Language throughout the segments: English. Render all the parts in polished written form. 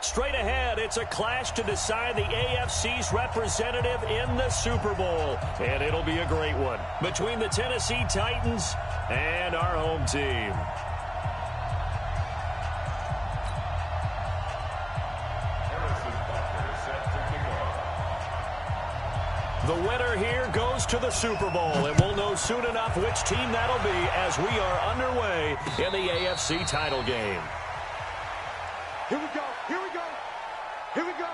Straight ahead, it's a clash to decide the AFC's representative in the Super Bowl. And it'll be a great one between the Tennessee Titans and our home team. The winner here goes to the Super Bowl, and we'll know soon enough which team that'll be as we are underway in the AFC title game. Here we go, here we go, here we go.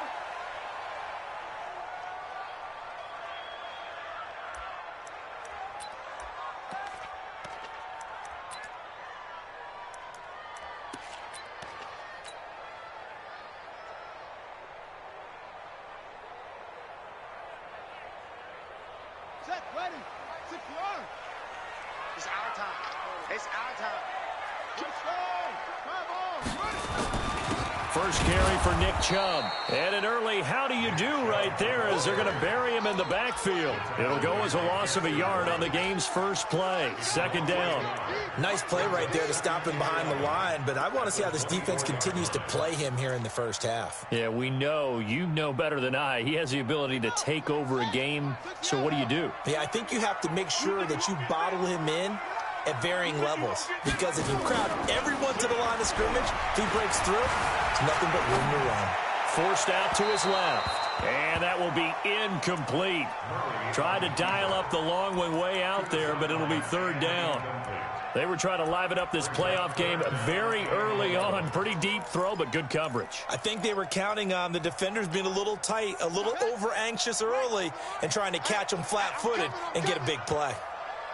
Set, ready, secure. It's our time. It's our time. Let's go. Come on, ready. First carry for Nick Chubb. And an early how do you do right there as they're going to bury him in the backfield. It'll go as a loss of a yard on the game's first play. Second down. Nice play right there to stop him behind the line, but I want to see how this defense continues to play him here in the first half. Yeah, we know. You know better than I. He has the ability to take over a game. So what do? Yeah, I think you have to make sure that you bottle him in at varying levels, because if you crowd everyone to the line of scrimmage, if he breaks through, it's nothing but room to run. Forced out to his left, and that will be incomplete. Tried to dial up the long one way out there, but it'll be third down. They were trying to liven up this playoff game very early on. Pretty deep throw, but good coverage. I think they were counting on the defenders being a little tight, a little over-anxious early, and trying to catch them flat-footed and get a big play.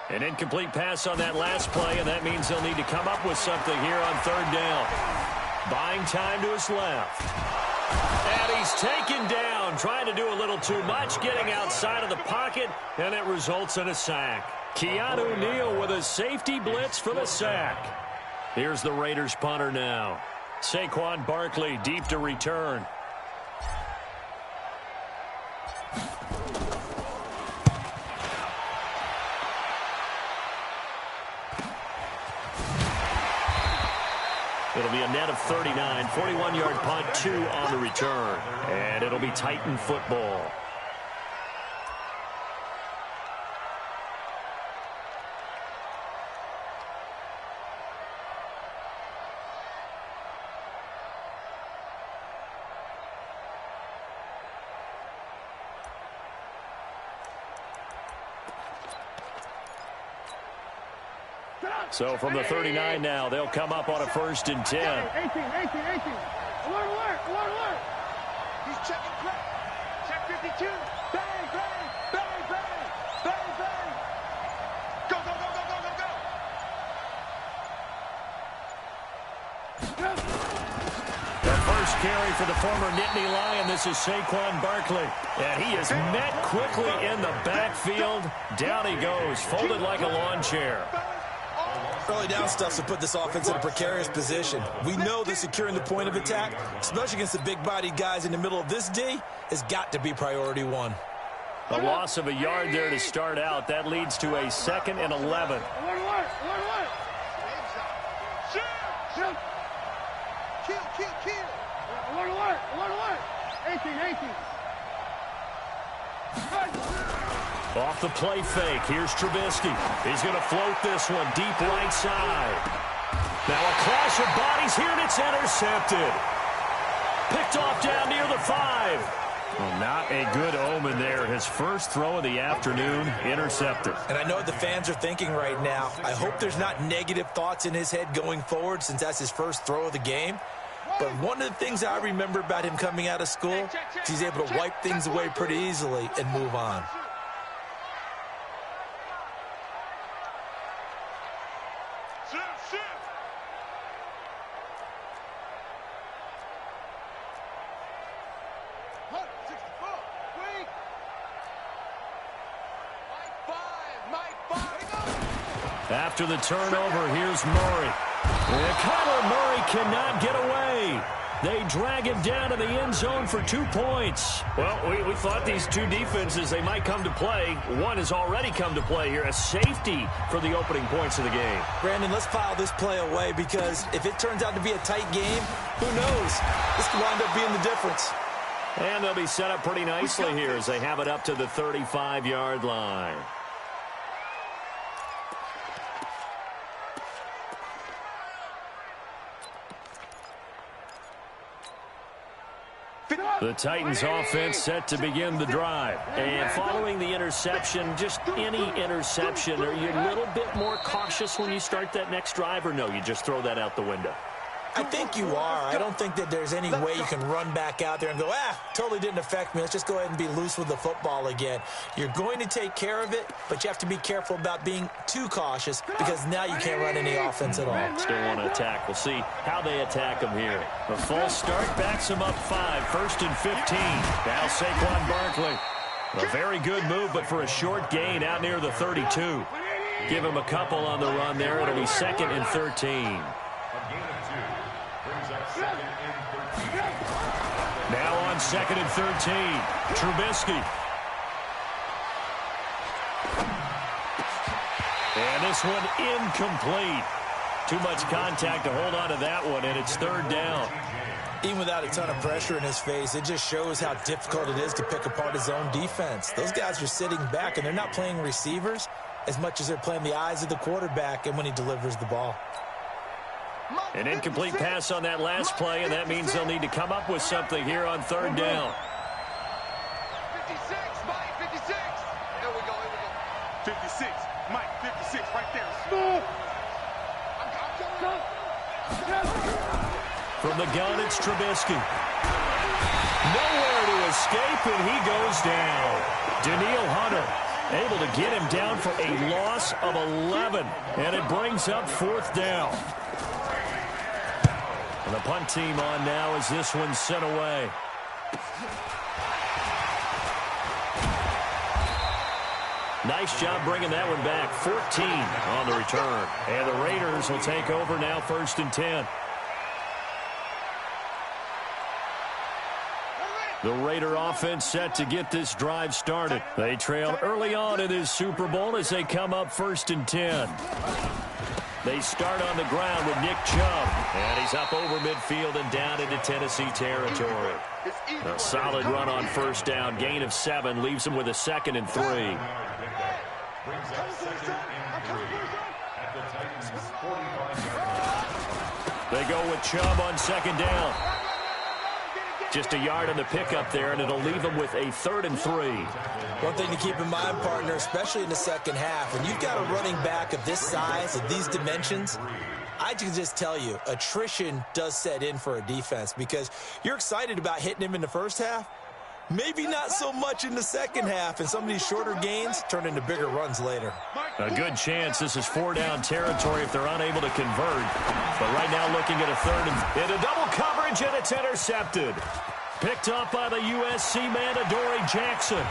An incomplete pass on that last play, and that means they'll need to come up with something here on third down. Buying time to his left. And he's taken down, trying to do a little too much, getting outside of the pocket, and it results in a sack. Keanu Neal with a safety blitz for the sack. Here's the Raiders punter now. Saquon Barkley deep to return. It'll be a net of 39, 41-yard punt, 2 on the return. And it'll be Titan football. So from the 39 now, they'll come up on a 1st and 10. 18. Alert. He's checking play. Check 52. Bang. Go. The first carry for the former Nittany Lion. This is Saquon Barkley. And he is met quickly in the backfield. Down he goes, folded like a lawn chair. Early down stuff to put this offense in a precarious position. We know that securing the point of attack, especially against the big-bodied guys in the middle of this D, has got to be priority one. A loss of a yard there to start out. That leads to a 2nd and 11. Alert. Kill. Alert. 18. Off the play fake, here's Trubisky. He's going to float this one deep right side. Now a clash of bodies here, and it's intercepted. Picked off down near the 5. Well, not a good omen there. His first throw of the afternoon, intercepted. And I know what the fans are thinking right now. I hope there's not negative thoughts in his head going forward since that's his first throw of the game. But one of the things I remember about him coming out of school is he's able to wipe things away pretty easily and move on. After the turnover, here's Murray. And Kyler Murray cannot get away. They drag him down to the end zone for 2 points. Well, we thought these two defenses, they might come to play. One has already come to play here, a safety for the opening points of the game. Brandon, let's file this play away because if it turns out to be a tight game, who knows? This could wind up being the difference. And they'll be set up pretty nicely here as they have it up to the 35-yard line. The Titans offense set to begin the drive. And following the interception, just any interception, are you a little bit more cautious when you start that next drive, or no, you just throw that out the window? I think you are. I don't think that there's any way you can run back out there and go, totally didn't affect me. Let's just go ahead and be loose with the football again. You're going to take care of it, but you have to be careful about being too cautious because now you can't run any offense at all. Still want to attack. We'll see how they attack them here. The false start backs them up 5, 1st and 15. Now Saquon Barkley. A very good move, but for a short gain out near the 32. Give him a couple on the run there. It'll be 2nd and 13. Now on 2nd and 13, Trubisky. And this one incomplete. Too much contact to hold on to that one, and it's 3rd down. Even without a ton of pressure in his face, it just shows how difficult it is to pick apart his own defense. Those guys are sitting back, and they're not playing receivers as much as they're playing the eyes of the quarterback and when he delivers the ball. An incomplete pass on that last play, and that means they'll need to come up with something here on 3rd down. 56, Mike, 56. Here we go, 56, Mike, 56, right there. From the gun, it's Trubisky. Nowhere to escape, and he goes down. Daniil Hunter able to get him down for a loss of 11, and it brings up 4th down. And the punt team on now as this one's sent away. Nice job bringing that one back. 14 on the return. And the Raiders will take over now 1st and 10. The Raider offense set to get this drive started. They trail early on in this Super Bowl as they come up 1st and 10. They start on the ground with Nick Chubb. And he's up over midfield and down into Tennessee territory. A solid run on 1st down. Gain of 7 leaves him with a 2nd and 3. They go with Chubb on 2nd down. Just a yard on the pickup there, and it'll leave him with a 3rd and 3. One thing to keep in mind, partner, especially in the second half, when you've got a running back of this size, of these dimensions, I can just tell you, attrition does set in for a defense because you're excited about hitting him in the first half. Maybe not so much in the second half, and some of these shorter gains turn into bigger runs later. A good chance this is 4-down territory if they're unable to convert. But right now looking at a 3rd and into double coverage, and it's intercepted. Picked up by the USC man, Adoree Jackson.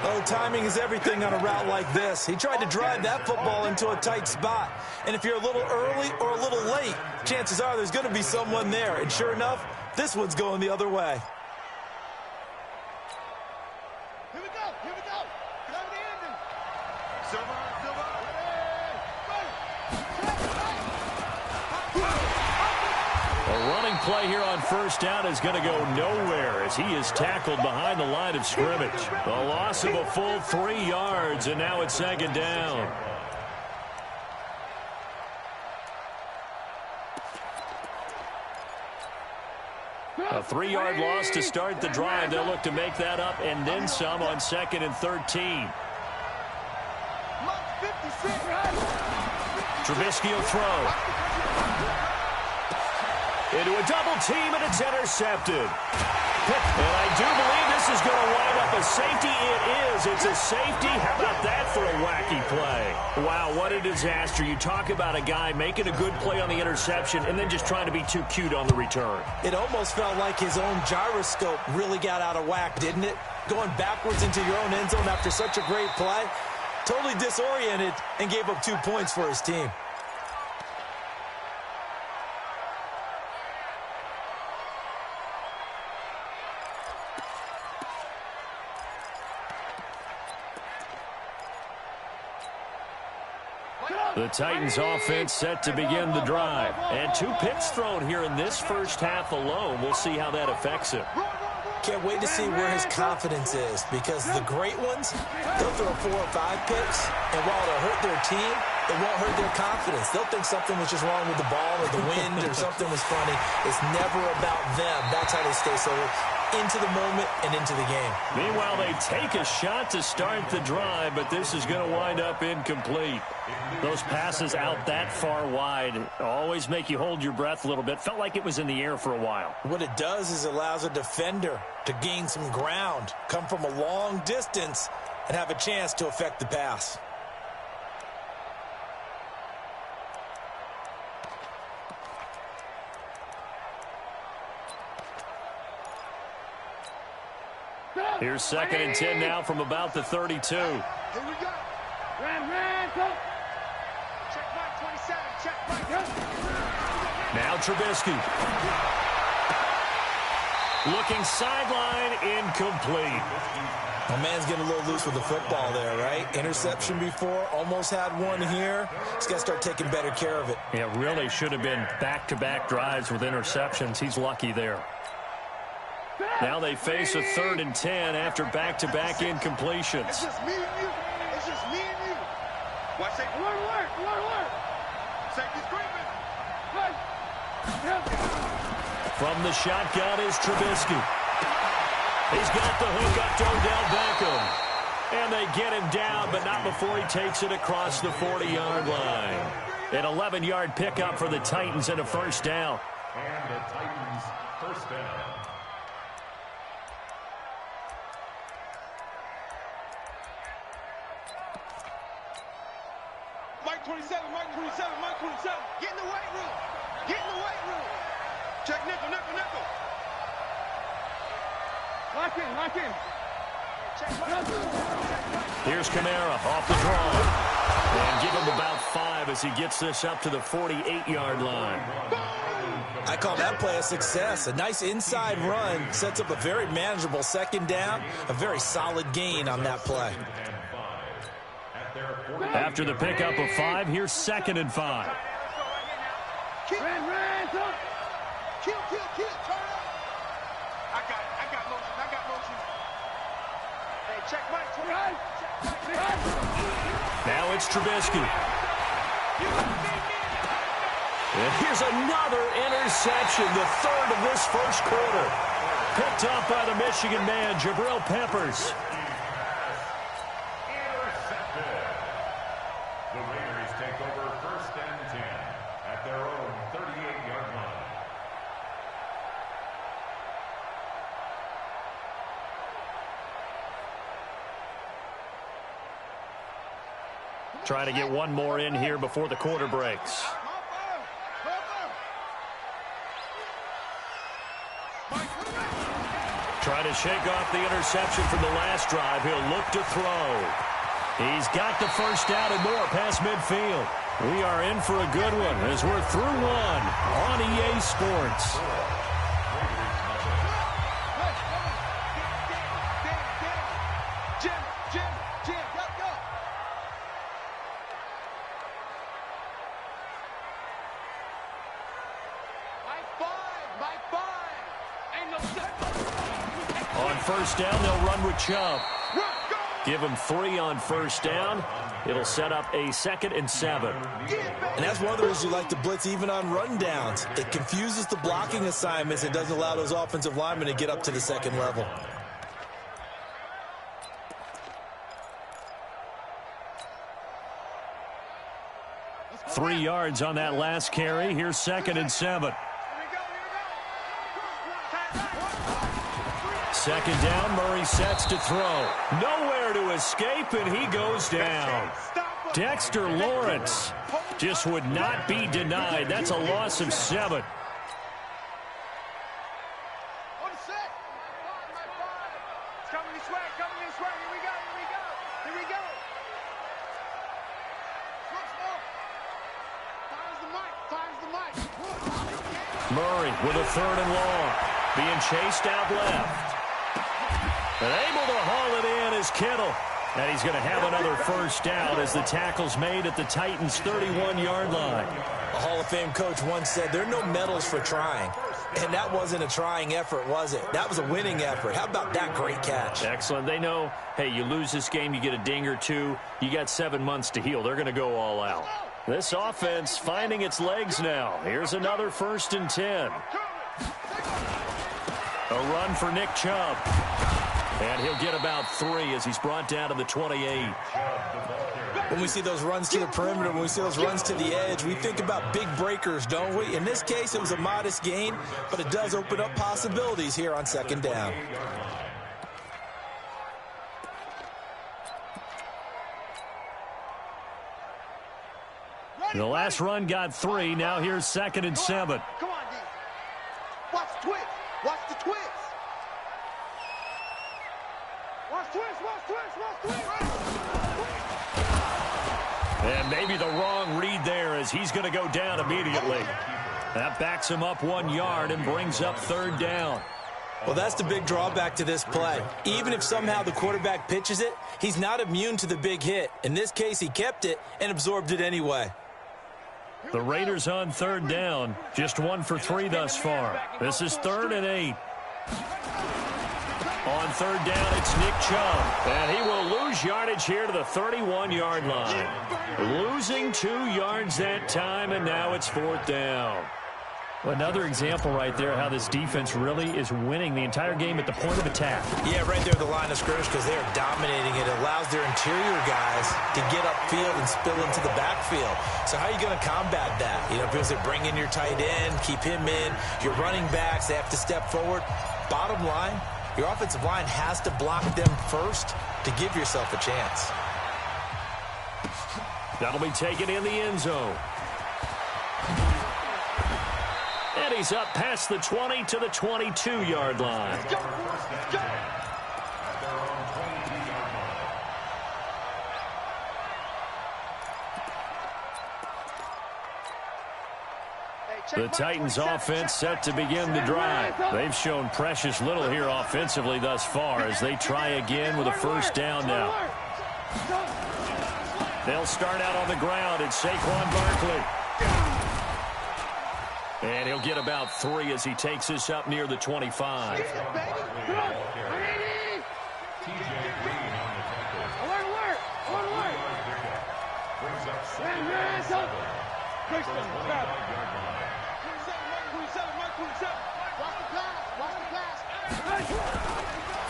Oh, timing is everything on a route like this. He tried to drive that football into a tight spot. And if you're a little early or a little late, chances are there's going to be someone there. And sure enough, this one's going the other way. Here we go, here we go. Get over the ending. Silver, silver. A running play here on 1st down is going to go nowhere as he is tackled behind the line of scrimmage. A loss of a full 3 yards, and now it's 2nd down. A 3-yard loss to start the drive. They'll look to make that up and then some on 2nd and 13. Trubisky will throw. Into a double team, and it's intercepted. And I do believe this is going to wind up a safety. It is. It's a safety. How about that for a wacky play? Wow, what a disaster. You talk about a guy making a good play on the interception and then just trying to be too cute on the return. It almost felt like his own gyroscope really got out of whack, didn't it? Going backwards into your own end zone after such a great play. Totally disoriented and gave up 2 points for his team. The Titans offense set to begin the drive. And 2 picks thrown here in this first half alone. We'll see how that affects him. Can't wait to see where his confidence is, because the great ones, they'll throw 4 or 5 picks, and while it'll hurt their team, it won't hurt their confidence. They'll think something was just wrong with the ball or the wind or something was funny. It's never about them. That's how they stay so into the moment and into the game. Meanwhile, they take a shot to start the drive, but this is going to wind up incomplete. Those passes out that far wide always make you hold your breath a little bit. Felt like it was in the air for a while. What it does is it allows a defender to gain some ground, come from a long distance, and have a chance to affect the pass. Here's 2nd and 10 now from about the 32. Here we go. Ran, go. Check right, 27. Check right, go. Now Trubisky. Looking sideline, incomplete. My man's getting a little loose with the football there, right? Interception before, almost had one here. He's got to start taking better care of it. Yeah, really should have been back-to-back drives with interceptions. He's lucky there. Now they face a 3rd and 10 after back-to-back incompletions. It's just me and you. It's just me and you. Watch safety. Alert. Safety's creeping. From the shotgun is Trubisky. He's got the hook up to Odell Beckham. And they get him down, but not before he takes it across the 40-yard line. An 11-yard pickup for the Titans and a first down. And the Titans first down. Mike 27. Get in the weight room. Check nickel. Lock in. Check right. Here's Kamara off the draw. And give him about 5 as he gets this up to the 48-yard line. I call that play a success. A nice inside run sets up a very manageable 2nd down, a very solid gain on that play. After the pickup of 5, here's 2nd and 5. Ran, go. Kill. Turn up. I got motion. Hey, check Mike. Now it's Trubisky. And here's another interception, the 3rd of this first quarter. Picked off by the Michigan man, Jabril Peppers. The Raiders take over 1st and 10 at their own 38-yard line. Trying to get one more in here before the quarter breaks. Trying to shake off the interception from the last drive. He'll look to throw. He's got the first down and more past midfield. We are in for a good one as we're through one on EA Sports. Jim, go. Mike 5. Ain't no second. On first down, they'll run with Chubb. Give him 3 on first down. It'll set up a 2nd and 7. And that's one of the reasons you like to blitz even on rundowns. It confuses the blocking assignments and doesn't allow those offensive linemen to get up to the 2nd level. Three yards on that last carry. Here's 2nd and 7. 2nd down, Murray sets to throw. Nowhere to escape, and he goes down. Dexter Lawrence just would not be denied. That's a loss of 7. Murray with a 3rd and long. Being chased out left. And able to haul it in is Kittle. And he's going to have another first down as the tackle's made at the Titans' 31-yard line. A Hall of Fame coach once said, there are no medals for trying. And that wasn't a trying effort, was it? That was a winning effort. How about that great catch? Excellent. They know, hey, you lose this game, you get a ding or two. You got 7 months to heal. They're going to go all out. This offense finding its legs now. Here's another 1st and 10. A run for Nick Chubb. And he'll get about 3 as he's brought down to the 28. When we see those runs to the perimeter, when we see those runs to the edge, we think about big breakers, don't we? In this case, it was a modest gain, but it does open up possibilities here on 2nd down. The last run got 3. Now here's 2nd and 7. Come on, D. Watch the twist. Watch the twist. Watch twist. Watch twist. Watch twist. And maybe the wrong read there as he's going to go down immediately. That backs him up 1 yard and brings up 3rd down. Well, that's the big drawback to this play. Even if somehow the quarterback pitches it, he's not immune to the big hit. In this case, he kept it and absorbed it anyway. The Raiders on 3rd down. Just 1 for 3 thus far. This is 3rd and 8. On 3rd down, it's Nick Chubb. And he will lose yardage here to the 31-yard line. Losing 2 yards that time, and now it's 4th down. Another example right there how this defense really is winning the entire game at the point of attack. Yeah, right there at the line of scrimmage because they are dominating it. It allows their interior guys to get upfield and spill into the backfield. So how are you going to combat that? You know, because they bring in your tight end, keep him in. Your running backs, they have to step forward. Bottom line, your offensive line has to block them first to give yourself a chance. That'll be taken in the end zone. And he's up past the 20 to the 22-yard line. The Titans offense set to begin the drive. They've shown precious little here offensively thus far as they try again with a first down now. They'll start out on the ground. It's Saquon Barkley. And he'll get about 3 as he takes this up near the 25.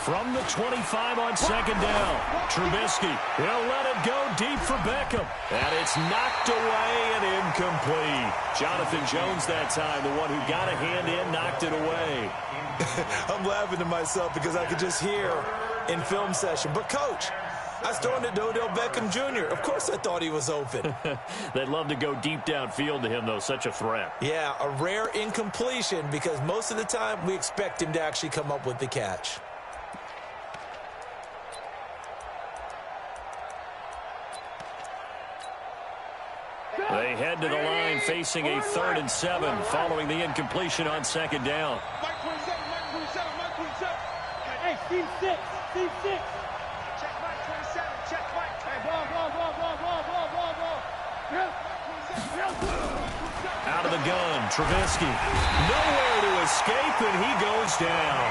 From the 25 on 2nd down, Trubisky, he'll let it go deep for Beckham. And it's knocked away and incomplete. Jonathan Jones that time, the one who got a hand in, knocked it away. I'm laughing to myself because I could just hear in film session, but coach, I was throwing it to Odell Beckham Jr. Of course I thought he was open. They'd love to go deep downfield to him, though. Such a threat. Yeah, a rare incompletion because most of the time we expect him to actually come up with the catch. They head to the line facing a 3rd and 7 following the incompletion on 2nd down. Hey, Steve 6. Steve 6. Check Mike 27. Check Mike. Hey, ball. Out of the gun, Trubisky. Nowhere to escape, and he goes down.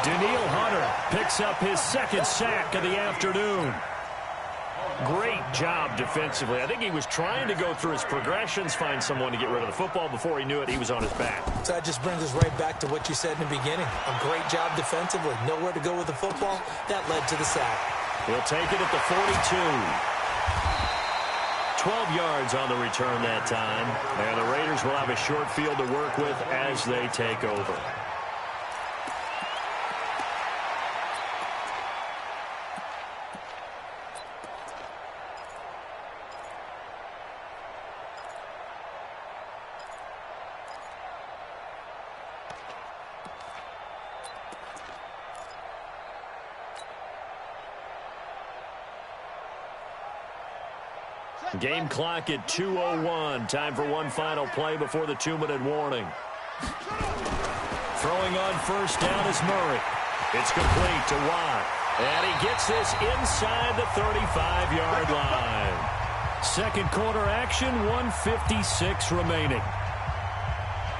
Daniil Hunter picks up his 2nd sack of the afternoon. Great job defensively. I think he was trying to go through his progressions, find someone to get rid of the football. Before he knew it, he was on his back. So that just brings us right back to what you said in the beginning. A great job defensively. Nowhere to go with the football. That led to the sack. He'll take it at the 42. 12 yards on the return that time. And the Raiders will have a short field to work with as they take over. Game clock at 2:01. Time for one final play before the 2-minute warning. Throwing on first down is Murray. It's complete to Watt. And he gets this inside the 35-yard line. Second quarter action, 1:56 remaining.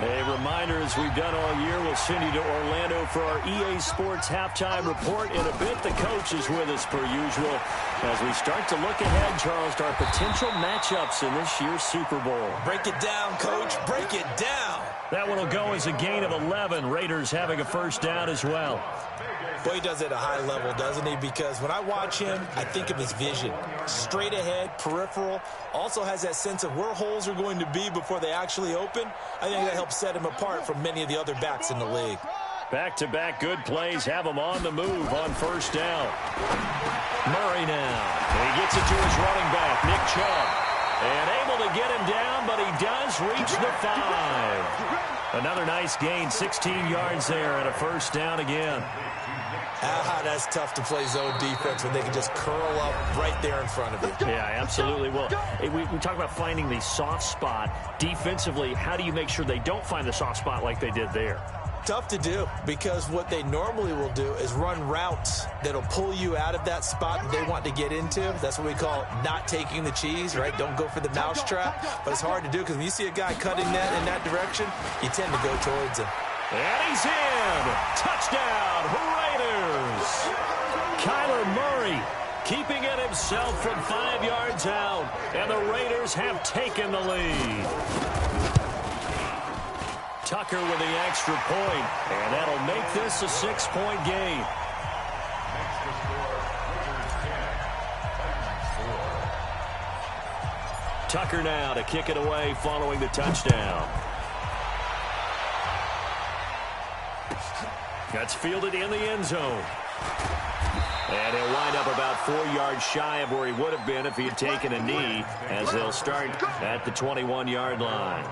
A reminder, as we've done all year, we'll send you to Orlando for our EA Sports halftime report in a bit. The coach is with us per usual as we start to look ahead, Charles, to our potential matchups in this year's Super Bowl. Break it down, Coach. Break it down. That one will go as a gain of 11. Raiders having a first down as well. Boy, he does it at a high level, doesn't he? Because when I watch him, I think of his vision. Straight ahead, peripheral. Also has that sense of where holes are going to be before they actually open. I think that helps set him apart from many of the other backs in the league. Back-to-back good plays have him on the move on first down. Murray now. And he gets it to his running back, Nick Chubb. And able to get him down, but he does reach the 5. Another nice gain, 16 yards there, and a first down again. That's tough to play zone defense when they can just curl up right there in front of you. Yeah, absolutely. Well, we talk about finding the soft spot. Defensively, how do you make sure they don't find the soft spot like they did there? Tough to do, because what they normally will do is run routes that'll pull you out of that spot that they want to get into. That's what we call not taking the cheese, right? Don't go for the mousetrap. But it's hard to do because when you see a guy cutting that in that direction, you tend to go towards him. And he's in. Touchdown, Raiders. Kyler Murray keeping it himself from 5 yards out. And the Raiders have taken the lead. Tucker with the extra point, and that'll make this a 6-point game. Tucker now to kick it away following the touchdown. That's fielded in the end zone. And he'll wind up about 4 yards shy of where he would have been if he had taken a knee, as they'll start at the 21-yard line.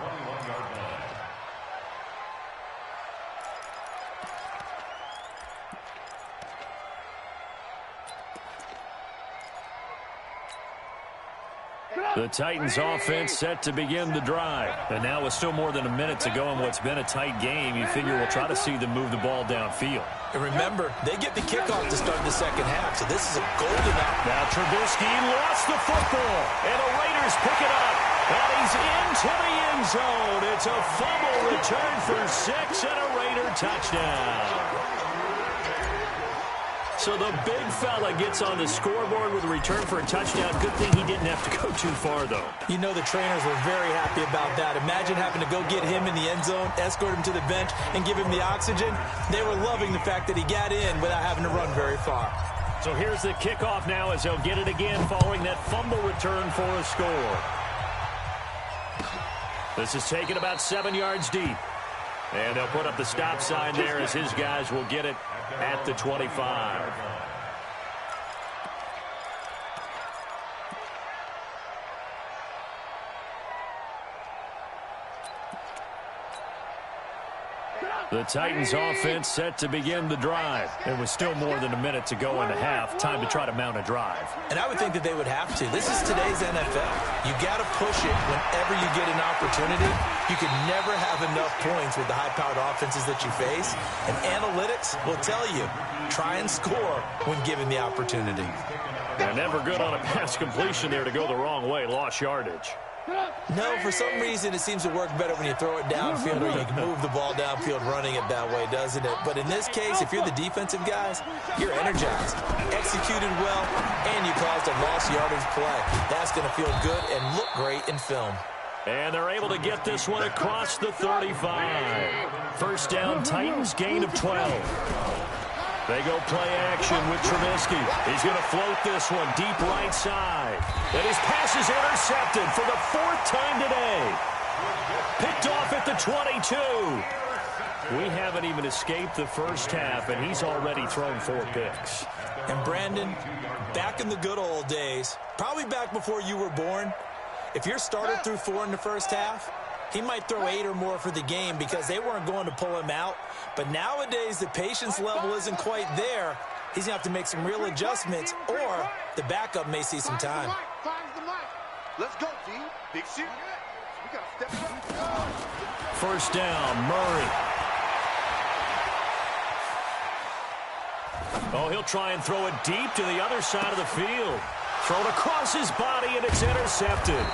The Titans offense set to begin the drive. And now with still more than a minute to go in what's been a tight game, you figure we'll try to see them move the ball downfield. And remember, they get the kickoff to start the second half, so this is a golden opportunity. Now Trubisky lost the football, and the Raiders pick it up. And he's into the end zone. It's a fumble return for 6 and a Raider touchdown. So the big fella gets on the scoreboard with a return for a touchdown. Good thing he didn't have to go too far, though. You know the trainers were very happy about that. Imagine having to go get him in the end zone, escort him to the bench, and give him the oxygen. They were loving the fact that he got in without having to run very far. So here's the kickoff now as they'll get it again following that fumble return for a score. This is taken about 7 yards deep. And they'll put up the stop sign there as his guys will get it at the 25. The Titans offense set to begin the drive. It was still more than a minute to go in the half. Time to try to mount a drive. And I would think that they would have to. This is today's NFL. You got to push it whenever you get an opportunity. You can never have enough points with the high-powered offenses that you face. And analytics will tell you, try and score when given the opportunity. And never good on a pass completion there to go the wrong way. Lost yardage. No, for some reason it seems to work better when you throw it downfield or you can move the ball downfield running it that way, doesn't it? But in this case, if you're the defensive guys, you're energized, executed well, and you caused a lost yardage play. That's going to feel good and look great in film. And they're able to get this one across the 35. First down, Titans, gain of 12. They go play action with Trubisky. He's going to float this one deep right side. And his pass is intercepted for the 4th time today. Picked off at the 22. We haven't even escaped the first half, and he's already thrown 4 picks. And Brandon, back in the good old days, probably back before you were born, if your starter threw 4 in the first half, he might throw 8 or more for the game because they weren't going to pull him out. But nowadays, the patience level isn't quite there. He's going to have to make some real adjustments, or the backup may see some time. Let's go, D. Big shit. We got to step up. First down, Murray. Oh, he'll try and throw it deep to the other side of the field. Thrown across his body, and it's intercepted.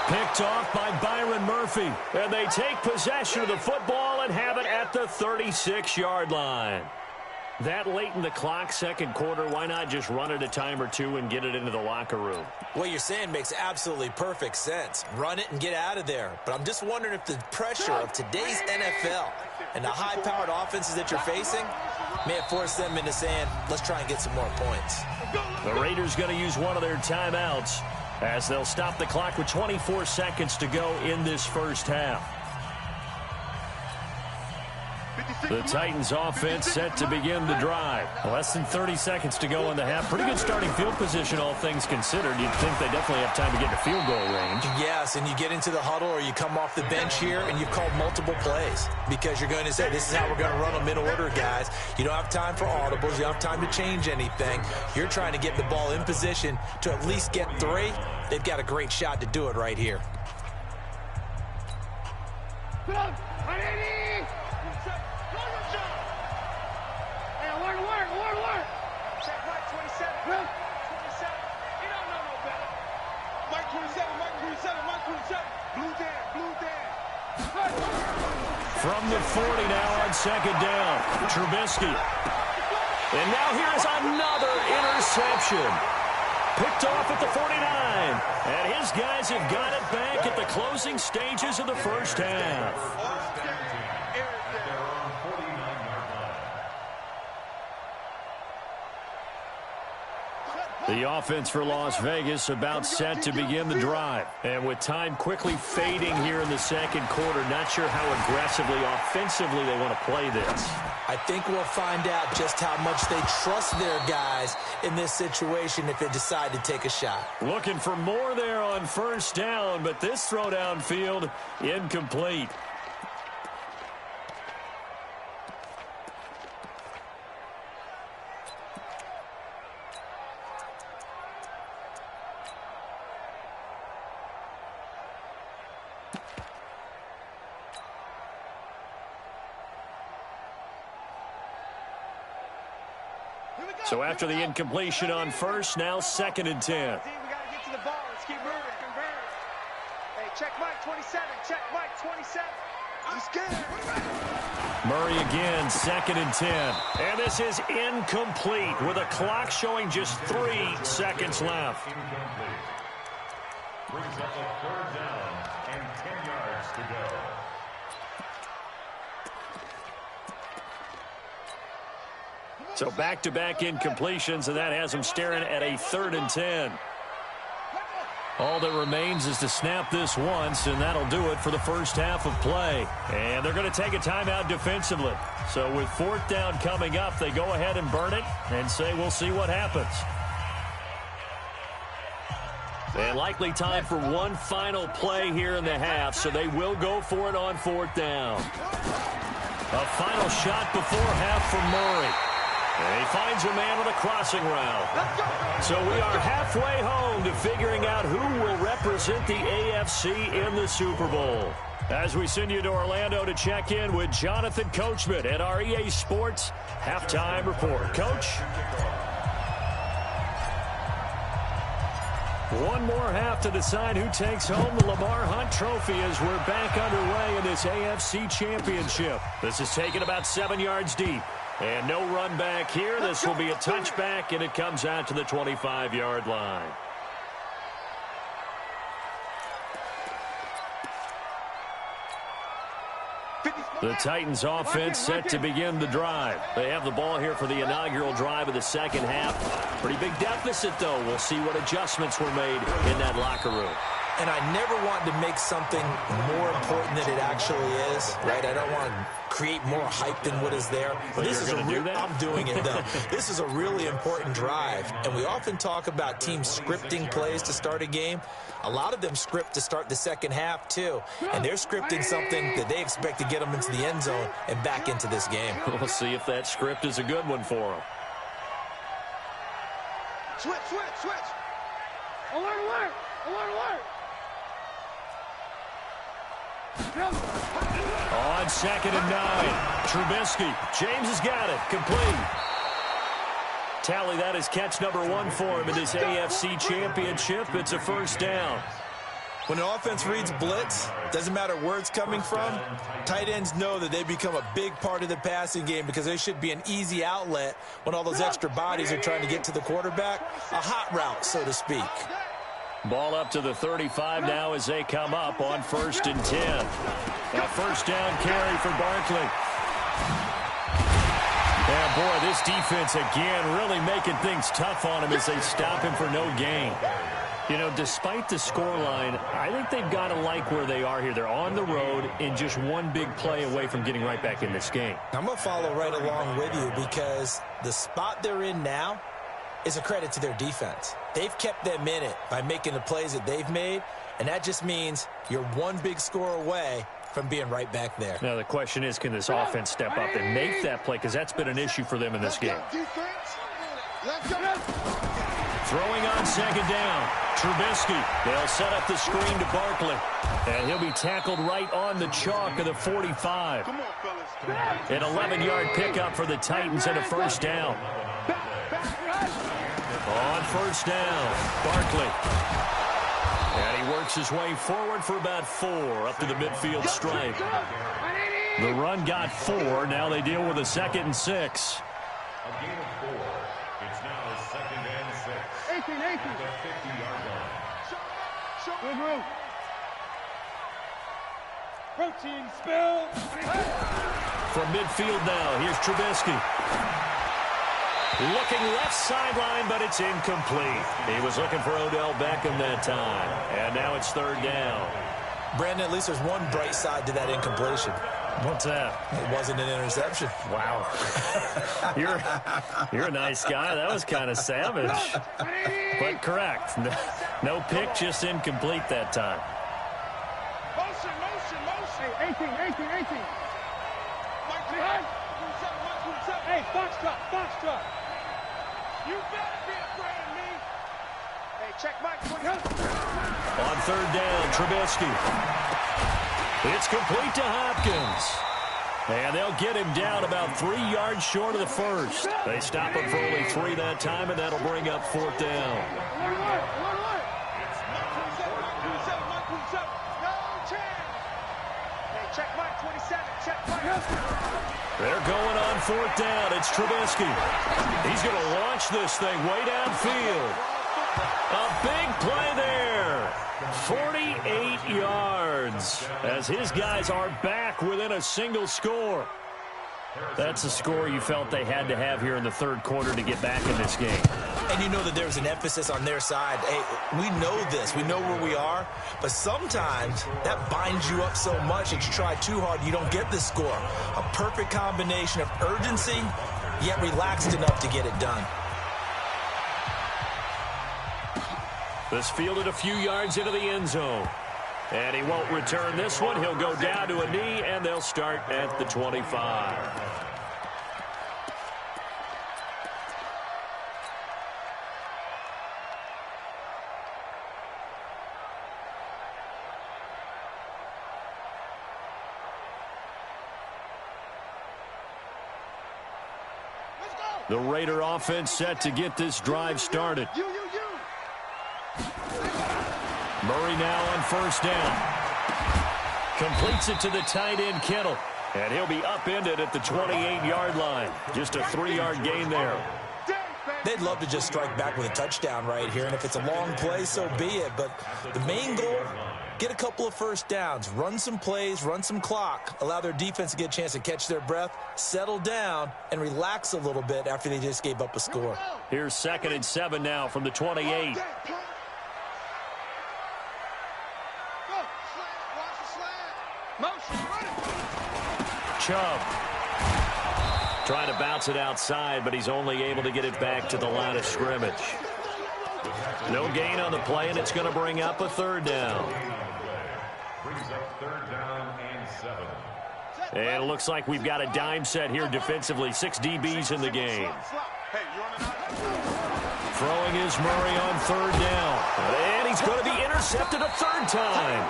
Picked off by Byron Murphy. And they take possession of the football and have it at the 36-yard line. That late in the clock, second quarter, why not just run it a time or two and get it into the locker room? What you're saying makes absolutely perfect sense. Run it and get out of there. But I'm just wondering if the pressure of today's NFL and the high-powered offenses that you're facing may have forced them into saying, let's try and get some more points. The Raiders going to use one of their timeouts as they'll stop the clock with 24 seconds to go in this first half. The Titans offense set to begin the drive. Less than 30 seconds to go in the half. Pretty good starting field position, all things considered. You'd think they definitely have time to get to field goal range. Yes, and you get into the huddle or you come off the bench here and you've called multiple plays because you're going to say, this is how we're going to run them in order, guys. You don't have time for audibles. You don't have time to change anything. You're trying to get the ball in position to at least get 3. They've got a great shot to do it right here. From the 40 now on second down, Trubisky. And now here is another interception. Picked off at the 49. And his guys have got it back at the closing stages of the first half. The offense for Las Vegas about set to begin the drive. And with time quickly fading here in the second quarter, not sure how aggressively, offensively they want to play this. I think we'll find out just how much they trust their guys in this situation if they decide to take a shot. Looking for more there on first down, but this throw downfield incomplete. So after the incompletion on first, now second and 10. We got to get to the ball. Let's keep moving. Hey, check Mike 27. Check Mike 27. I'm scared. Murray again, second and 10. And this is incomplete with a clock showing just 3 seconds left. Incomplete. Brings up a third down and 10 yards to go. So back-to-back incompletions, and that has them staring at a 3rd and 10. All that remains is to snap this once, and that'll do it for the first half of play. And they're going to take a timeout defensively. So with 4th down coming up, they go ahead and burn it and say we'll see what happens. And likely time for one final play here in the half, so they will go for it on 4th down. A final shot before half from Murray. And he finds a man with a crossing route. So we are halfway home to figuring out who will represent the AFC in the Super Bowl. As we send you to Orlando to check in with Jonathan Coachman at our EA Sports Halftime Report. Coach? One more half to decide who takes home the Lamar Hunt Trophy as we're back underway in this AFC Championship. This is taken about 7 yards deep. And no run back here. This will be a touchback, and it comes out to the 25-yard line. The Titans offense set to begin the drive. They have the ball here for the inaugural drive of the second half. Pretty big deficit, though. We'll see what adjustments were made in that locker room. And I never want to make something more important than it actually is, right? I don't want to create more hype than what is there. But this is I'm doing it, though. This is a really important drive, and we often talk about teams scripting plays to start a game. A lot of them script to start the second half, too, and they're scripting something that they expect to get them into the end zone and back into this game. We'll see if that script is a good one for them. Switch. Alert, alert. Alert, alert. On 2nd and 9, Trubisky. James has got it. Complete. Tally that is catch number 1 for him in this AFC Championship. It's a first down. When an offense reads blitz, doesn't matter where it's coming from, tight ends know that they become a big part of the passing game because they should be an easy outlet when all those extra bodies are trying to get to the quarterback. A hot route, so to speak. Ball up to the 35 now as they come up on 1st and 10. A first down carry for Barkley. And boy, this defense again really making things tough on him as they stop him for no gain. You know, despite the scoreline, I think they've got to like where they are here. They're on the road and just one big play away from getting right back in this game. I'm going to follow right along with you because the spot they're in now is a credit to their defense. They've kept them in it by making the plays that they've made, and that just means you're one big score away from being right back there. Now, the question is, can this offense step up and make that play? Because that's been an issue for them in this game. Throwing on 2nd down. Trubisky. They'll set up the screen to Barkley. And he'll be tackled right on the chalk of the 45. An 11-yard pickup for the Titans and a first down. On 1st down, Barkley. And he works his way forward for about 4 up to the midfield stripe. The run got 4. Now they deal with a 2nd and 6. A gain of 4. It's now 2nd and 6. 18. At the 50-yard line. Good room. Protein spill. From midfield now, here's Trubisky. Looking left sideline, but it's incomplete. He was looking for Odell Beckham that time. And now it's 3rd down. Brandon, at least there's one bright side to that incompletion. What's that? It wasn't an interception. Wow. You're a nice guy. That was kind of savage. But correct. No pick, just incomplete that time. Motion. 18. Hey, Foxtrot. You better be afraid of me. Hey, check Mike. On 3rd down, Trubisky. It's complete to Hopkins. And they'll get him down about 3 yards short of the first. They stop him for only 3 that time, and that'll bring up 4th down. Hey, check Mike 27. Check Mike. They're going on 4th down. It's Trubisky. He's going to launch this thing way downfield. A big play there. 48 yards as his guys are back within a single score. That's a score you felt they had to have here in the 3rd quarter to get back in this game. And you know that there's an emphasis on their side. Hey, we know this. We know where we are. But sometimes that binds you up so much that you try too hard, you don't get the score. A perfect combination of urgency, yet relaxed enough to get it done. This fielded a few yards into the end zone. And he won't return this one. He'll go down to a knee, and they'll start at the 25. The Raider offense set to get this drive started. Murray now on 1st down. Completes it to the tight end, Kittle. And he'll be upended at the 28-yard line. Just a 3-yard gain there. They'd love to just strike back with a touchdown right here. And if it's a long play, so be it. But the main goal, get a couple of first downs. Run some plays, run some clock. Allow their defense to get a chance to catch their breath, settle down, and relax a little bit after they just gave up a score. Here's 2nd and 7 now from the 28. Chubb trying to bounce it outside, but he's only able to get it back to the line of scrimmage. No gain on the play, and it's going to bring up a 3rd down. Brings up 3rd down and 7. And it looks like we've got a dime set here defensively. 6 DBs in the game. Throwing is Murray on 3rd down. And he's going to be intercepted a 3rd time.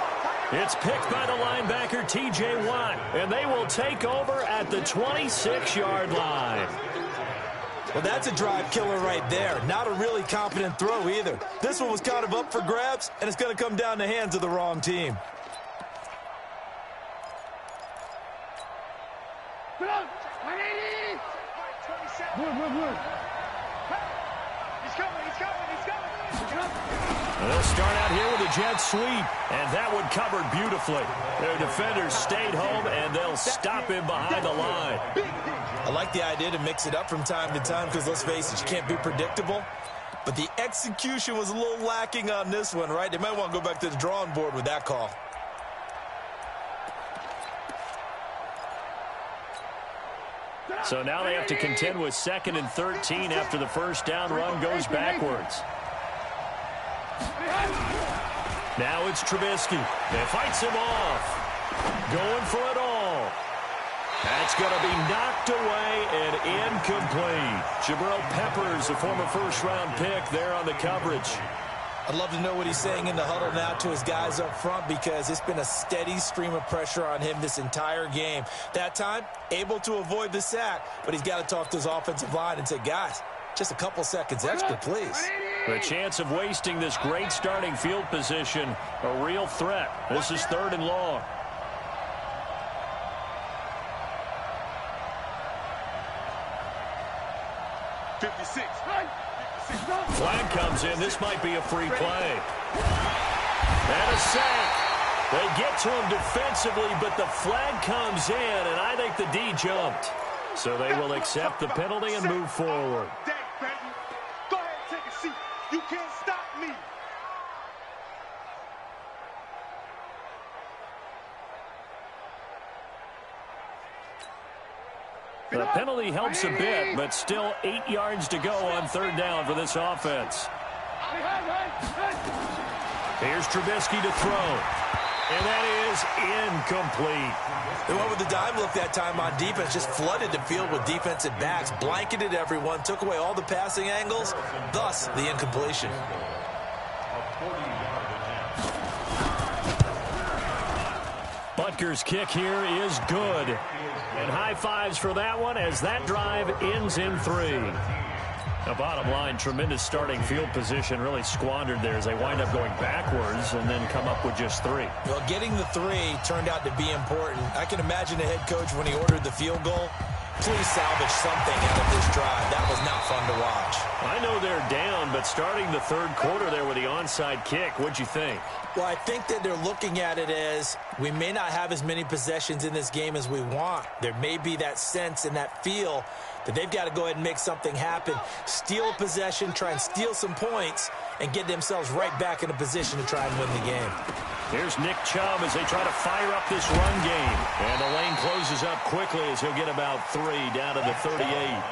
It's picked by the linebacker, T.J. Watt, and they will take over at the 26-yard line. Well, that's a drive killer right there. Not a really competent throw either. This one was kind of up for grabs, and it's going to come down the hands of the wrong team. Good. 180. 27. He's coming. They'll start out here with a jet sweep, and that one covered beautifully. Their defenders stayed home, and they'll stop him behind the line. I like the idea to mix it up from time to time because, let's face it, you can't be predictable. But the execution was a little lacking on this one, right? They might want to go back to the drawing board with that call. So now they have to contend with 2nd and 13 after the first down run goes backwards. Now it's Trubisky. They fights him off. Going for it all. That's going to be knocked away and incomplete. Jabril Peppers, a former first-round pick, there on the coverage. I'd love to know what he's saying in the huddle now to his guys up front because it's been a steady stream of pressure on him this entire game. That time, able to avoid the sack, but he's got to talk to his offensive line and say, guys, just a couple seconds extra, please. The chance of wasting this great starting field position, a real threat. This is 3rd and long. Flag comes in. This might be a free play. And a sack. They get to him defensively, but the flag comes in, and I think the D jumped. So they will accept the penalty and move forward. Go ahead, take a seat. You can't stop me. The penalty helps a bit, but still 8 yards to go on 3rd down for this offense. Here's Trubisky to throw. And that is incomplete. They went with the dime look that time on defense, just flooded the field with defensive backs, blanketed everyone, took away all the passing angles, thus the incompletion. Butker's kick here is good. And high fives for that one as that drive ends in 3. The bottom line, tremendous starting field position, really squandered there as they wind up going backwards and then come up with just 3. Well, getting the 3 turned out to be important. I can imagine the head coach when he ordered the field goal. Please salvage something out of this drive. That was not fun to watch. I know they're down, but starting the 3rd quarter there with the onside kick, what'd you think? Well, I think that they're looking at it as we may not have as many possessions in this game as we want. There may be that sense and that feel that they've got to go ahead and make something happen, steal a possession, try and steal some points, and get themselves right back in a position to try and win the game. Here's Nick Chubb as they try to fire up this run game. And the lane closes up quickly as he'll get about 3 down to the 38.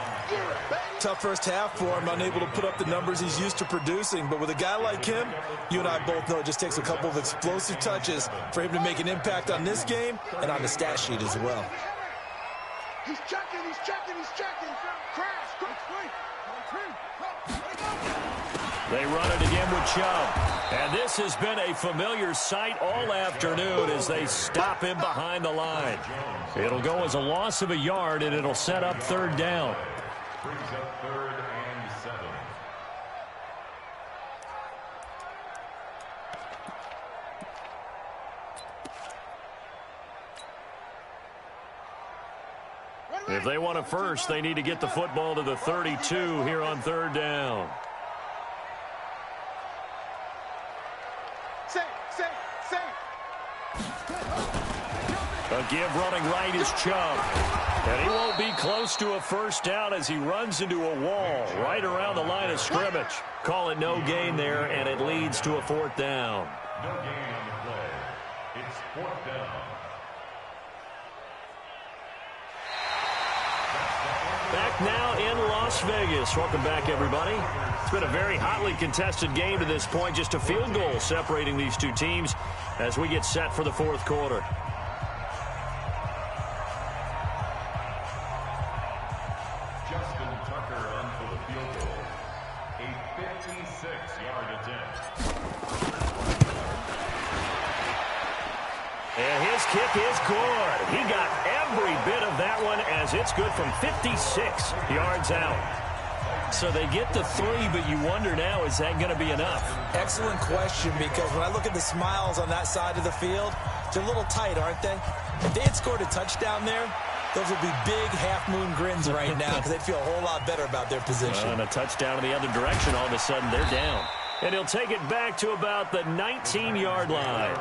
Tough first half for him, unable to put up the numbers he's used to producing. But with a guy like him, you and I both know it just takes a couple of explosive touches for him to make an impact on this game and on the stat sheet as well. He's checking. Crash. They run it again with Chubb. And this has been a familiar sight all afternoon as they stop him behind the line. It'll go as a loss of a yard, and it'll set up 3rd down. Brings up 3rd and 7. If they want a first, they need to get the football to the 32 here on 3rd down. A give running right is Chubb. And he won't be close to a first down as he runs into a wall right around the line of scrimmage. Call it no gain there, and it leads to a 4th down. No gain on the play. It's 4th down. Back now in Las Vegas. Welcome back, everybody. It's been a very hotly contested game to this point. Just a field goal separating these two teams as we get set for the 4th quarter. And his kick is good. He got every bit of that one as it's good from 56 yards out. So they get the 3, but you wonder now, is that going to be enough? Excellent question, because when I look at the smiles on that side of the field, they're a little tight, aren't they? If they had scored a touchdown there, those would be big half-moon grins right now because they'd feel a whole lot better about their position. And a touchdown in the other direction, all of a sudden they're down. And he'll take it back to about the 19-yard line.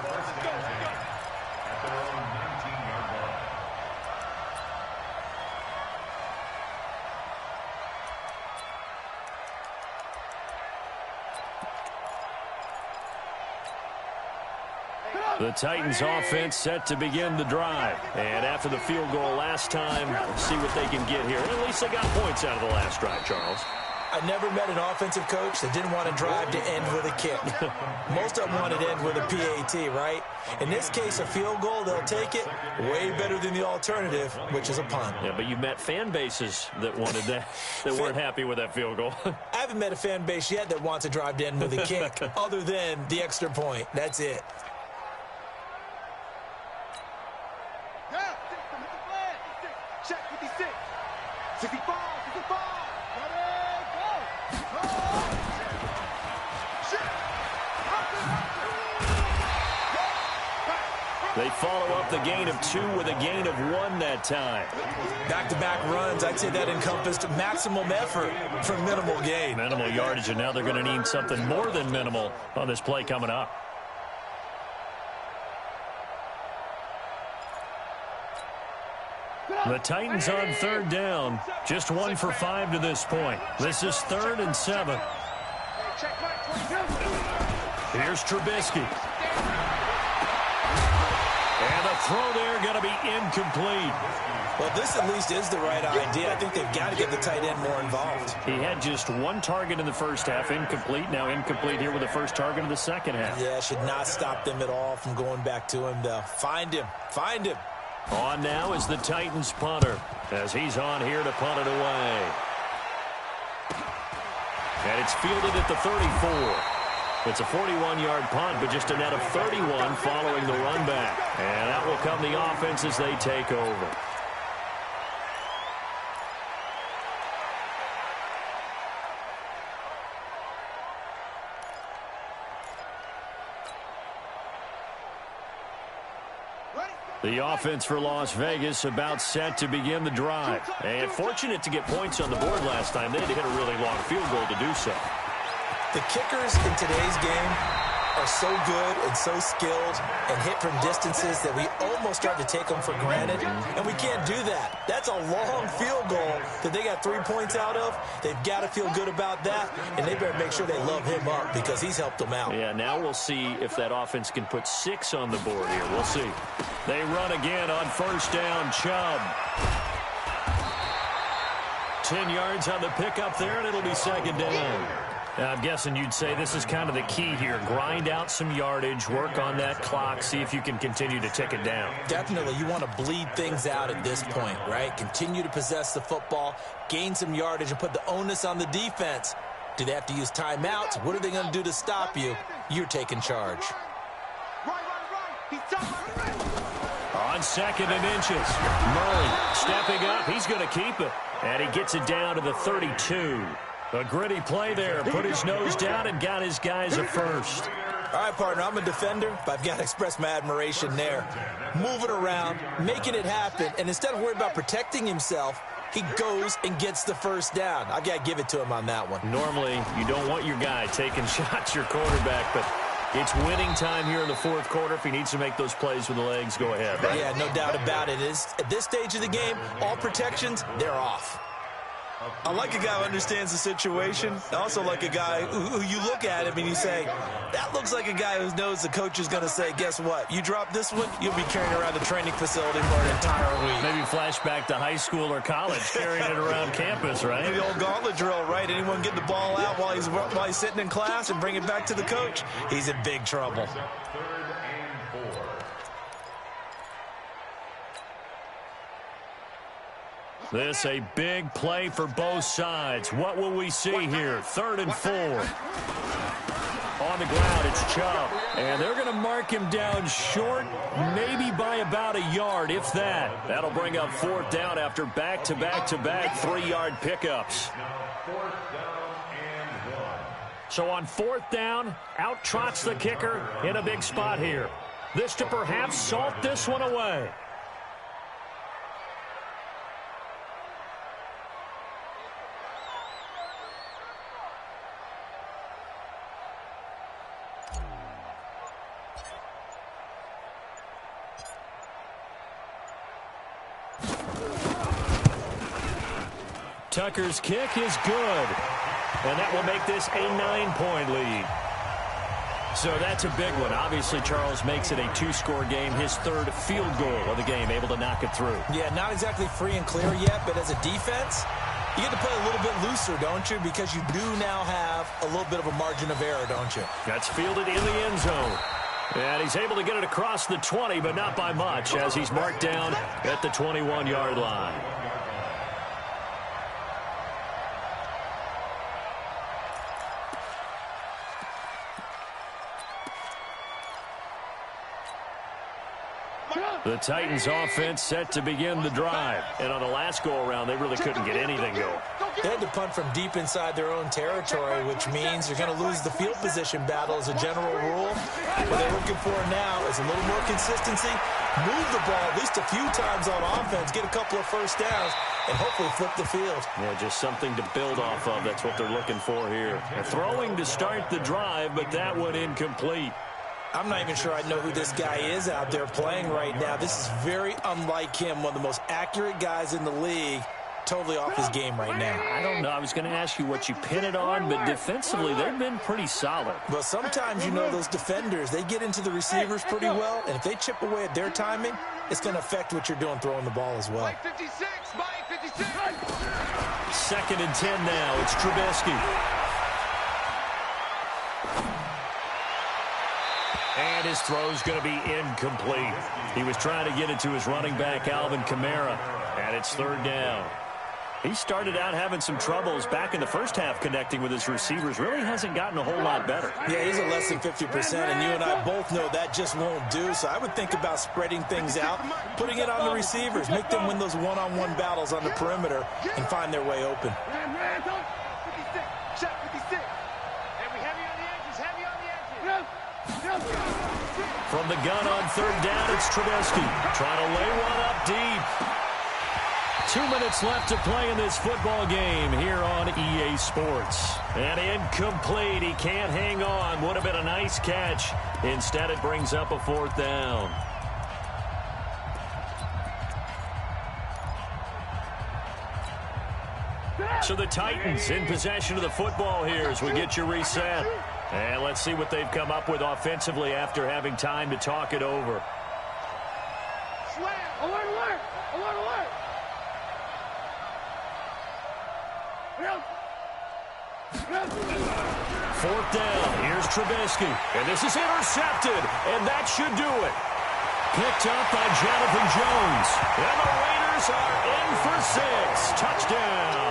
The Titans offense set to begin the drive. And after the field goal last time, we'll see what they can get here. At least they got points out of the last drive, Charles. I never met an offensive coach that didn't want to drive to end with a kick. Most of them wanted to end with a PAT, right? In this case, a field goal, they'll take it. Way better than the alternative, which is a punt. Yeah, but you met fan bases that wanted that, that weren't happy with that field goal. I haven't met a fan base yet that wants to drive to end with a kick, other than the extra point. That's it. Check 56. 65. 65. They follow up the gain of 2 with a gain of 1 that time. Back-to-back runs, I'd say that encompassed maximum effort for minimal gain. Minimal yardage, and now they're going to need something more than minimal on this play coming up. The Titans on 3rd down. Just 1 for 5 to this point. This is 3rd and 7. Here's Trubisky. And the throw there going to be incomplete. Well, this at least is the right idea. I think they've got to get the tight end more involved. He had just 1 target in the first half, incomplete. Now incomplete here with the first target of the second half. Yeah, should not stop them at all from going back to him, though. Find him. Find him. On now is the Titans punter, as he's on here to punt it away. And it's fielded at the 34. It's a 41-yard punt, but just a net of 31 following the run back. And out will come the offense as they take over. The offense for Las Vegas about set to begin the drive. And fortunate to get points on the board last time. They had to hit a really long field goal to do so. The kickers in today's game are so good and so skilled and hit from distances that we almost start to take them for granted, and we can't do that. That's a long field goal that they got 3 points out of. They've got to feel good about that, and they better make sure they love him up because he's helped them out. Yeah, now we'll see if that offense can put 6 on the board here. We'll see. They run again on 1st down. Chubb. 10 yards on the pickup there, and it'll be 2nd down. I'm guessing you'd say this is kind of the key here. Grind out some yardage, work on that clock, see if you can continue to tick it down. Definitely. You want to bleed things out at this point, right? Continue to possess the football, gain some yardage, and put the onus on the defense. Do they have to use timeouts? What are they going to do to stop you? You're taking charge. On 2nd and inches. Murray stepping up. He's going to keep it. And he gets it down to the 32. A gritty play there. Put his nose down and got his guys a first. All right, partner, I'm a defender, but I've got to express my admiration there. Moving around, making it happen, and instead of worrying about protecting himself, he goes and gets the first down. I've got to give it to him on that one. Normally, you don't want your guy taking shots, your quarterback, but it's winning time here in the 4th quarter. If he needs to make those plays with the legs, go ahead. Right? Yeah, no doubt about it. At this stage of the game, all protections, they're off. I like a guy who understands the situation. I also like a guy who you look at him and you say, that looks like a guy who knows the coach is going to say, guess what? You drop this one, you'll be carrying around a training facility for an entire week. Maybe flashback to high school or college, carrying it around campus, right? The old gauntlet drill, right? Anyone get the ball out while he's sitting in class and bring it back to the coach? He's in big trouble. This a big play for both sides. What will we see here? 3rd and 4. On the ground, it's Chubb. And they're going to mark him down short, maybe by about a yard, if that. That'll bring up 4th down after back-to-back-to-back 3-yard pickups. 4th down and 1. So on 4th down, out trots the kicker in a big spot here. This to perhaps salt this one away. Tucker's kick is good. And that will make this a 9-point lead. So that's a big one. Obviously, Charles makes it a 2-score game. His 3rd field goal of the game, able to knock it through. Yeah, not exactly free and clear yet, but as a defense, you get to play a little bit looser, don't you? Because you do now have a little bit of a margin of error, don't you? That's fielded in the end zone. And he's able to get it across the 20, but not by much, as he's marked down at the 21-yard line. The Titans offense set to begin the drive. And on the last go-around, they really couldn't get anything going. They had to punt from deep inside their own territory, which means you're going to lose the field position battle as a general rule. What they're looking for now is a little more consistency, move the ball at least a few times on offense, get a couple of first downs, and hopefully flip the field. Yeah, just something to build off of. That's what they're looking for here. Throwing to start the drive, but that one incomplete. I'm not even sure I know who this guy is out there playing right now. This is very unlike him, one of the most accurate guys in the league. Totally off his game right now. I don't know. I was going to ask you what you pin it on, but defensively, they've been pretty solid. Well, sometimes, you know, those defenders, they get into the receivers pretty well, and if they chip away at their timing, it's going to affect what you're doing throwing the ball as well. 56, Mike 56. 2nd and 10 now. It's Trubisky. And his throw's going to be incomplete. He was trying to get it to his running back, Alvin Kamara, and it's 3rd down. He started out having some troubles back in the first half connecting with his receivers. Really hasn't gotten a whole lot better. Yeah, he's at less than 50%, and you and I both know that just won't do. So I would think about spreading things out, putting it on the receivers, make them win those one-on-one battles on the perimeter, and find their way open. 56, check 56. And we heavy on the edges, heavy on the edges. From the gun on 3rd down, it's Trubisky trying to lay one up deep. 2 minutes left to play in this football game here on EA Sports. And incomplete. He can't hang on. Would have been a nice catch. Instead, it brings up a 4th down. So the Titans in possession of the football here as we get you reset. And let's see what they've come up with offensively after having time to talk it over. Slam. Alert, alert. Alert, alert. 4th down. Here's Trubisky. And this is intercepted. And that should do it. Picked up by Jonathan Jones. And the Raiders are in for 6. Touchdown.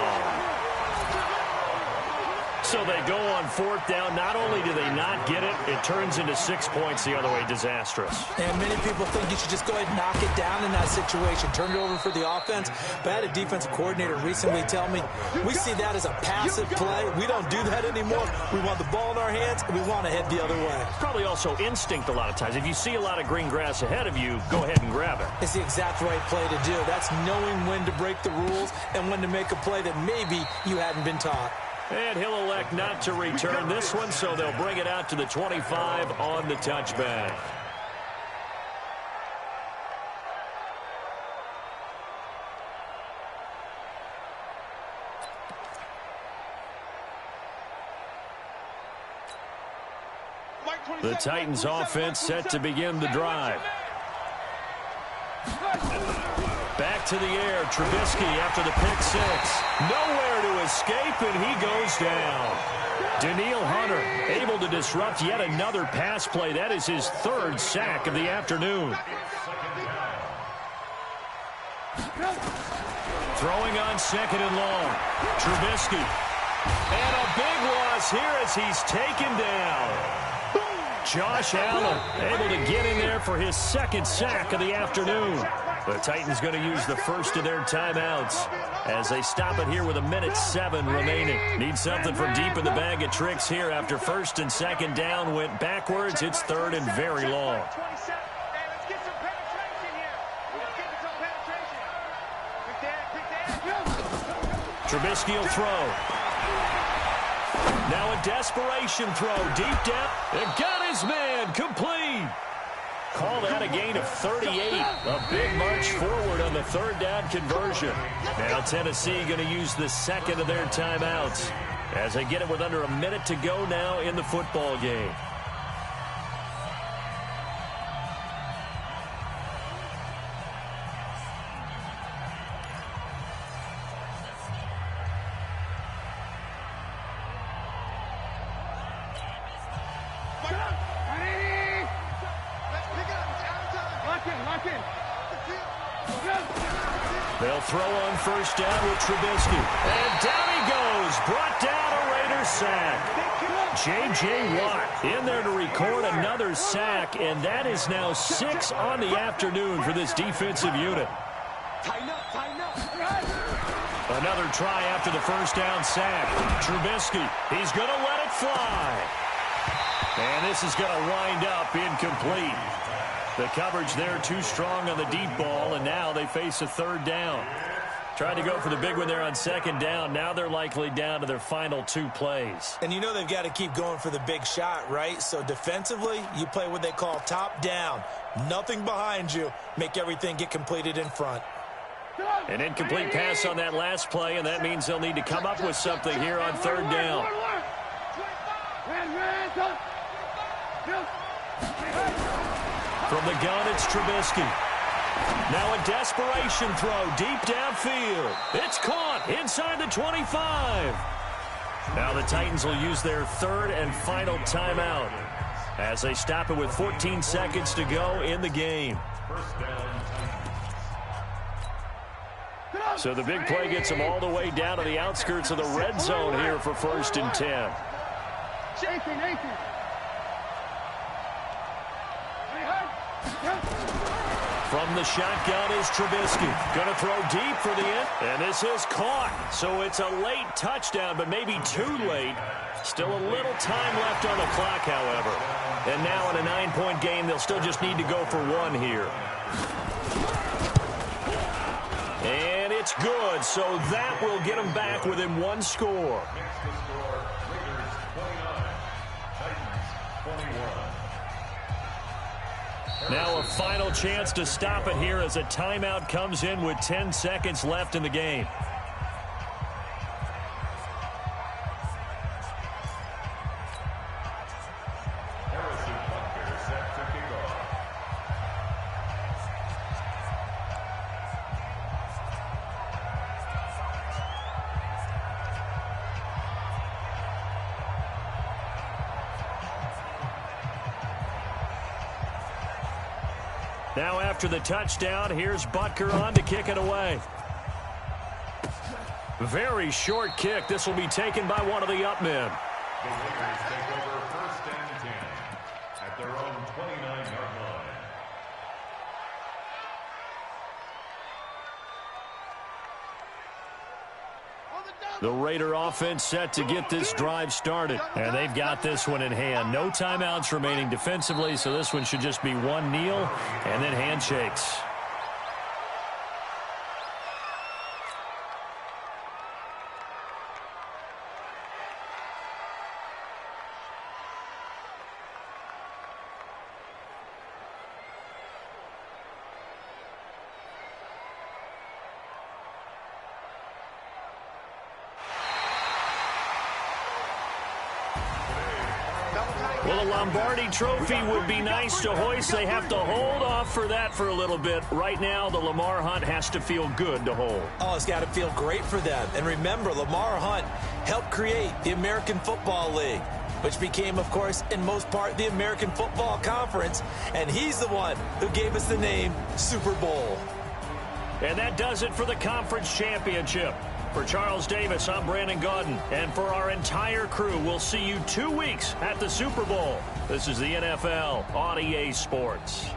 So they go on 4th down. Not only do they not get it, it turns into 6 points the other way. Disastrous. And many people think you should just go ahead and knock it down in that situation. Turn it over for the offense. But I had a defensive coordinator recently tell me, we see that as a passive play. We don't do that anymore. We want the ball in our hands, and we want to head the other way. Probably also instinct a lot of times. If you see a lot of green grass ahead of you, go ahead and grab it. It's the exact right play to do. That's knowing when to break the rules and when to make a play that maybe you hadn't been taught. And he'll elect not to return this one, so they'll bring it out to the 25 on the touchback. The Titans offense set to begin the drive. Back to the air, Trubisky after the pick 6. Nowhere to escape, and he goes down. Daniil Hunter able to disrupt yet another pass play. That is his 3rd sack of the afternoon. Throwing on 2nd and long. Trubisky. And a big loss here as he's taken down. Josh Allen able to get in there for his second sack of the afternoon. The Titans going to use the first of their timeouts as they stop it here with 1:07 remaining. Need something from deep in the bag of tricks here after first and second down went backwards. It's third and very long. Trubisky will throw. Now a desperation throw deep down. And got his man complete. Call that a gain of 38. A big march forward on the third down conversion. Now Tennessee going to use the second of their timeouts as they get it with under a minute to go now in the football game. They'll throw on first down with Trubisky. And down he goes. Brought down a Raiders sack. J.J. Watt in there to record another sack, and that is now 6 on the afternoon for this defensive unit. Another try after the first down sack. Trubisky, he's going to let it fly. And this is going to wind up incomplete. The coverage there too strong on the deep ball, and now they face a third down. Tried to go for the big one there on second down. Now they're likely down to their final 2 plays. And you know they've got to keep going for the big shot, right? So defensively, you play what they call top down. Nothing behind you. Make everything get completed in front. An incomplete pass on that last play, and that means they'll need to come up with something here on third down. From the gun, it's Trubisky. Now a desperation throw deep downfield. It's caught inside the 25. Now the Titans will use their third and final timeout as they stop it with 14 seconds to go in the game. So the big play gets them all the way down to the outskirts of the red zone here for first and 10. From the shotgun is Trubisky. Going to throw deep for the end. And this is caught. So it's a late touchdown, but maybe too late. Still a little time left on the clock, however. And now in a 9-point game, they'll still just need to go for 1 here. And it's good, so that will get them back within 1 score. Now a final chance to stop it here as a timeout comes in with 10 seconds left in the game. Now after the touchdown, here's Butker on to kick it away. Very short kick. This will be taken by one of the up men. The Raiders take over first and 10 at their own 29-yard line. The Raider offense set to get this drive started, and they've got this one in hand. No timeouts remaining defensively, so this one should just be 1 kneel and then handshakes. Well, a Lombardi trophy would be nice to hoist. They have to hold off for that for a little bit. Right now, the Lamar Hunt has to feel good to hold. Oh, it's got to feel great for them. And remember, Lamar Hunt helped create the American Football League, which became, of course, in most part, the American Football Conference. And he's the one who gave us the name Super Bowl. And that does it for the conference championship. For Charles Davis, I'm Brandon Gaudin. And for our entire crew, we'll see you 2 weeks at the Super Bowl. This is the NFL on EA Sports.